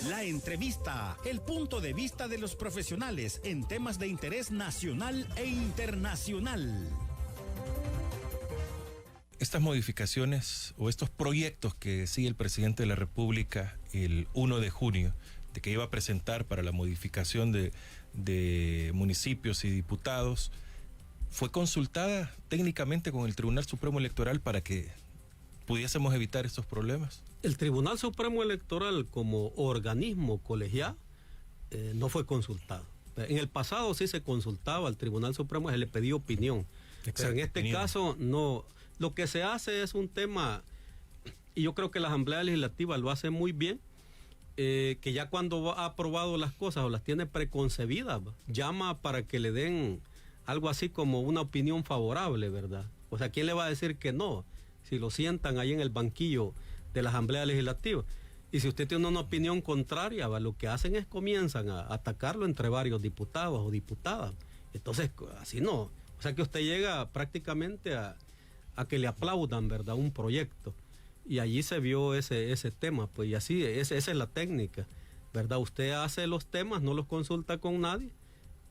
La entrevista, el punto de vista de los profesionales en temas de interés nacional e internacional. Estas modificaciones o estos proyectos que sigue el presidente de la República el 1 de junio, de que iba a presentar para la modificación de municipios y diputados, ¿fue consultada técnicamente con el Tribunal Supremo Electoral para que pudiésemos evitar estos problemas? El Tribunal Supremo Electoral como organismo colegiado no fue consultado. En el pasado sí se consultaba al Tribunal Supremo, se le pedía opinión. Pero en este caso no. Lo que se hace es un tema, y yo creo que la Asamblea Legislativa lo hace muy bien, que ya cuando ha aprobado las cosas o las tiene preconcebidas, llama para que le den algo así como una opinión favorable, ¿verdad? O sea, ¿quién le va a decir que no? Si lo sientan ahí en el banquillo de la Asamblea Legislativa. Y si usted tiene una opinión contraria, lo que hacen es comienzan a atacarlo entre varios diputados o diputadas. Entonces, así no. O sea que usted llega prácticamente a que le aplaudan, ¿verdad?, un proyecto. Y allí se vio ese tema, pues, y así, esa es la técnica, ¿verdad? Usted hace los temas, no los consulta con nadie.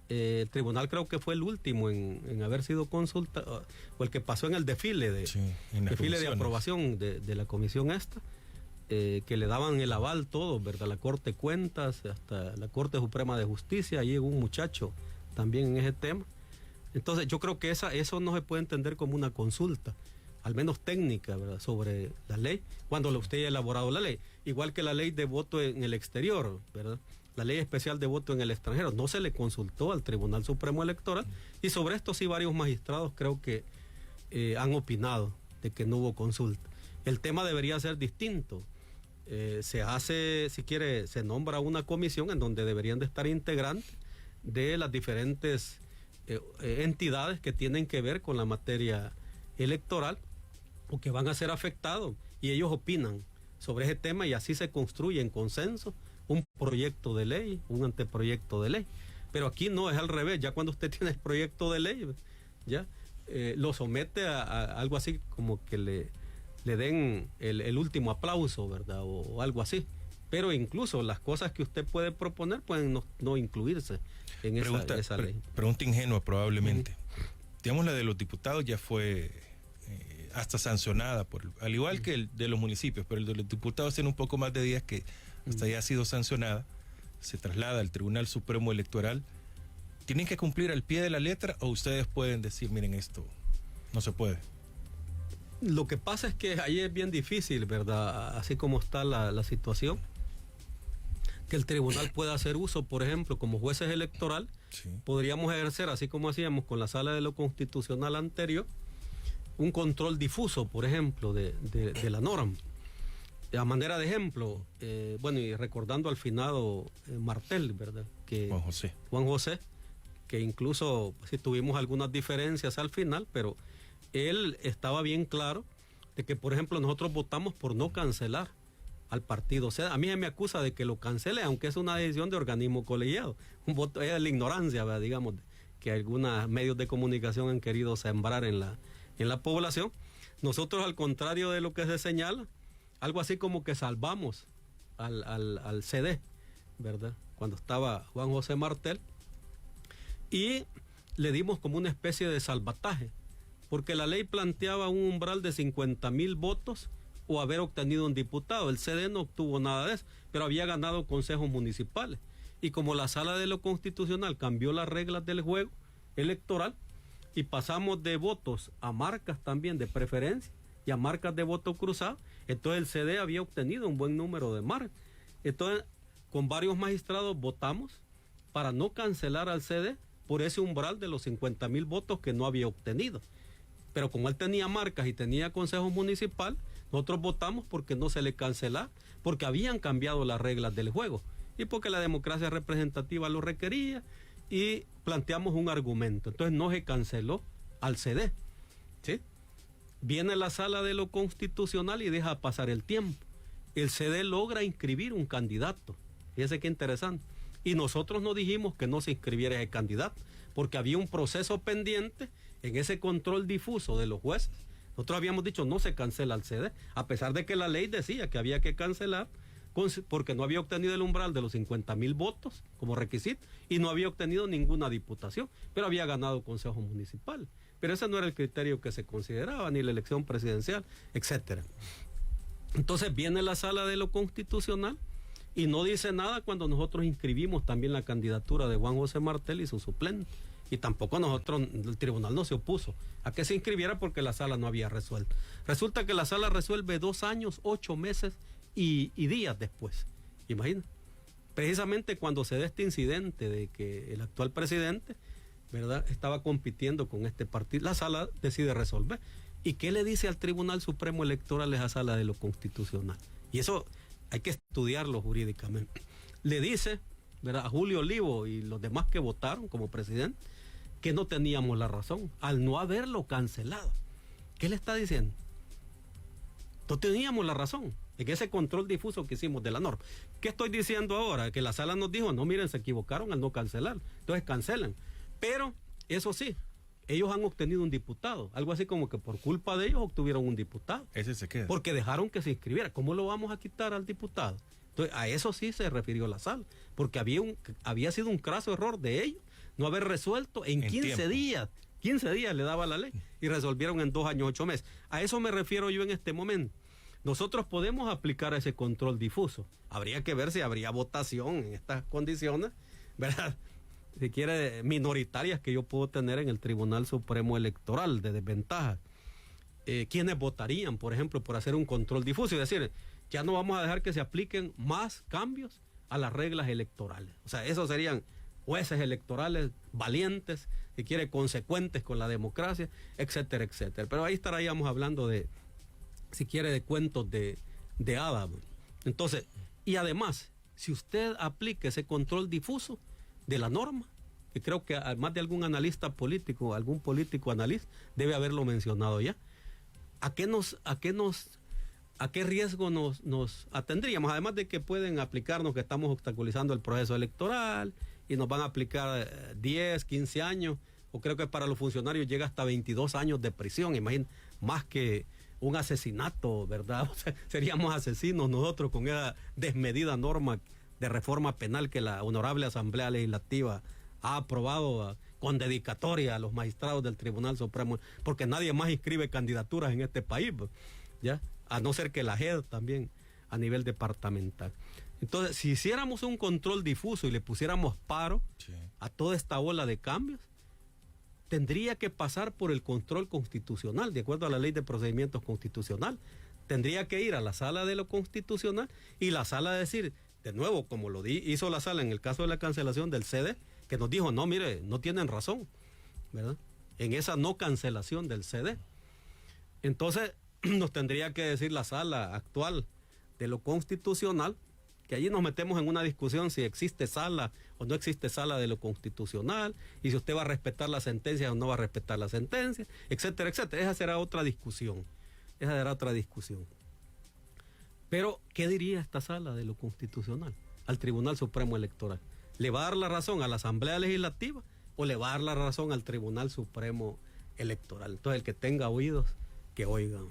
El tribunal creo que fue el último en haber sido consultado, o el que pasó en el desfile de aprobación de la comisión esta, que le daban el aval todos, ¿verdad? La Corte de Cuentas, hasta la Corte Suprema de Justicia, allí hubo un muchacho también en ese tema. Entonces yo creo que eso no se puede entender como una consulta, al menos técnica, ¿verdad?, sobre la ley, cuando usted haya elaborado la ley. Igual que la ley de voto en el exterior, ¿verdad? La ley especial de voto en el extranjero, no se le consultó al Tribunal Supremo Electoral, y sobre esto sí varios magistrados creo que han opinado de que no hubo consulta. El tema debería ser distinto. Se hace, si quiere, se nombra una comisión en donde deberían de estar integrantes de las diferentes entidades que tienen que ver con la materia electoral o que van a ser afectados, y ellos opinan sobre ese tema, y así se construye en consenso un proyecto de ley, un anteproyecto de ley. Pero aquí no, es al revés. Ya cuando usted tiene el proyecto de ley, ya lo somete a algo así como que le den el último aplauso, ¿verdad?, o algo así. Pero incluso las cosas que usted puede proponer pueden no incluirse en esa ley. Pregunta ingenua probablemente. Digamos, la de los diputados ya fue hasta sancionada, al igual que el de los municipios, pero el de los diputados tiene un poco más de días que hasta ya ha sido sancionada, se traslada al Tribunal Supremo Electoral. ¿Tienen que cumplir al pie de la letra o ustedes pueden decir, miren, esto no se puede? Lo que pasa es que ahí es bien difícil, ¿verdad?, así como está la situación, que el tribunal pueda hacer uso, por ejemplo, como jueces electoral, sí, podríamos ejercer, así como hacíamos con la Sala de lo Constitucional anterior, un control difuso, por ejemplo, de la norma. A manera de ejemplo, y recordando al finado Martel, ¿verdad?, que Juan José, que incluso sí tuvimos algunas diferencias al final, pero él estaba bien claro de que, por ejemplo, nosotros votamos por no cancelar al partido. O sea, a mí se me acusa de que lo cancele, aunque es una decisión de organismo colegiado. Un voto es la ignorancia, ¿verdad?, digamos, que algunos medios de comunicación han querido sembrar en la población. Nosotros, al contrario de lo que se señala, algo así como que salvamos al CD, ¿verdad?, cuando estaba Juan José Martel, y le dimos como una especie de salvataje, porque la ley planteaba un umbral de 50,000 votos o haber obtenido un diputado. El CD no obtuvo nada de eso, pero había ganado consejos municipales. Y como la Sala de lo Constitucional cambió las reglas del juego electoral y pasamos de votos a marcas también de preferencia y a marcas de voto cruzado, entonces el CD había obtenido un buen número de marcas. Entonces, con varios magistrados votamos para no cancelar al CD por ese umbral de los 50,000 votos que no había obtenido. Pero como él tenía marcas y tenía consejos municipal, nosotros votamos porque no se le cancelara, porque habían cambiado las reglas del juego y porque la democracia representativa lo requería, y planteamos un argumento. Entonces no se canceló al CD, ¿sí? Viene la Sala de lo Constitucional y deja pasar el tiempo. El CD logra inscribir un candidato. Fíjese qué interesante. Y nosotros no dijimos que no se inscribiera ese candidato, porque había un proceso pendiente en ese control difuso de los jueces. Nosotros habíamos dicho no se cancela el CD, a pesar de que la ley decía que había que cancelar, porque no había obtenido el umbral de los 50,000 votos como requisito y no había obtenido ninguna diputación, pero había ganado consejo municipal. Pero ese no era el criterio que se consideraba, ni la elección presidencial, etcétera. Entonces viene la Sala de lo Constitucional y no dice nada cuando nosotros inscribimos también la candidatura de Juan José Martel y su suplente. Y tampoco el tribunal no se opuso a que se inscribiera porque la Sala no había resuelto. Resulta que la Sala resuelve 2 años, 8 meses y días después. Imagina. Precisamente cuando se da este incidente de que el actual presidente, ¿verdad?, estaba compitiendo con este partido, la Sala decide resolver. ¿Y qué le dice al Tribunal Supremo Electoral esa Sala de lo Constitucional? Y eso hay que estudiarlo jurídicamente. Le dice, ¿verdad?, a Julio Olivo y los demás que votaron como presidente, que no teníamos la razón al no haberlo cancelado. ¿Qué le está diciendo? No teníamos la razón en ese control difuso que hicimos de la norma. ¿Qué estoy diciendo ahora? Que la Sala nos dijo, no, miren, se equivocaron al no cancelar. Entonces cancelan. Pero, eso sí, ellos han obtenido un diputado. Algo así como que por culpa de ellos obtuvieron un diputado. Ese se queda. Porque dejaron que se inscribiera. ¿Cómo lo vamos a quitar al diputado? Entonces, a eso sí se refirió la Sala. Porque había sido un craso error de ellos no haber resuelto en 15 tiempo. días. 15 días le daba la ley y resolvieron en 2 años, 8 meses. A eso me refiero yo en este momento. Nosotros podemos aplicar ese control difuso. Habría que ver si habría votación en estas condiciones, ¿verdad?, si quiere, minoritarias que yo puedo tener en el Tribunal Supremo Electoral de desventaja. ¿Quiénes votarían, por ejemplo, por hacer un control difuso? Es decir, ya no vamos a dejar que se apliquen más cambios a las reglas electorales. O sea, esos serían jueces electorales valientes, si quiere, consecuentes con la democracia, etcétera, etcétera. Pero ahí estaríamos hablando de, si quiere, de cuentos de hadas. Entonces, y además, si usted aplica ese control difuso de la norma, que creo que además de algún analista político, algún político analista, debe haberlo mencionado ya, ¿a qué riesgo nos atendríamos? Además de que pueden aplicarnos que estamos obstaculizando el proceso electoral y nos van a aplicar 10, 15 años, o creo que para los funcionarios llega hasta 22 años de prisión, imagínate, más que un asesinato, ¿verdad? O sea, seríamos asesinos nosotros con esa desmedida norma de reforma penal que la Honorable Asamblea Legislativa ha aprobado con dedicatoria a los magistrados del Tribunal Supremo, porque nadie más inscribe candidaturas en este país, ¿ya?, a no ser que la JED también a nivel departamental. Entonces, si hiciéramos un control difuso y le pusiéramos paro a toda esta ola de cambios, tendría que pasar por el control constitucional, de acuerdo a la Ley de Procedimientos Constitucional. Tendría que ir a la Sala de lo Constitucional y la Sala decir, de nuevo, como lo hizo la Sala en el caso de la cancelación del CD, que nos dijo, no, mire, no tienen razón, ¿verdad?, en esa no cancelación del CD. Entonces, nos tendría que decir la Sala actual de lo Constitucional, que allí nos metemos en una discusión si existe sala o no existe Sala de lo Constitucional, y si usted va a respetar la sentencia o no va a respetar la sentencia, etcétera, etcétera. Esa será otra discusión. Pero, ¿qué diría esta Sala de lo Constitucional al Tribunal Supremo Electoral? ¿Le va a dar la razón a la Asamblea Legislativa o le va a dar la razón al Tribunal Supremo Electoral? Entonces, el que tenga oídos, que oigan.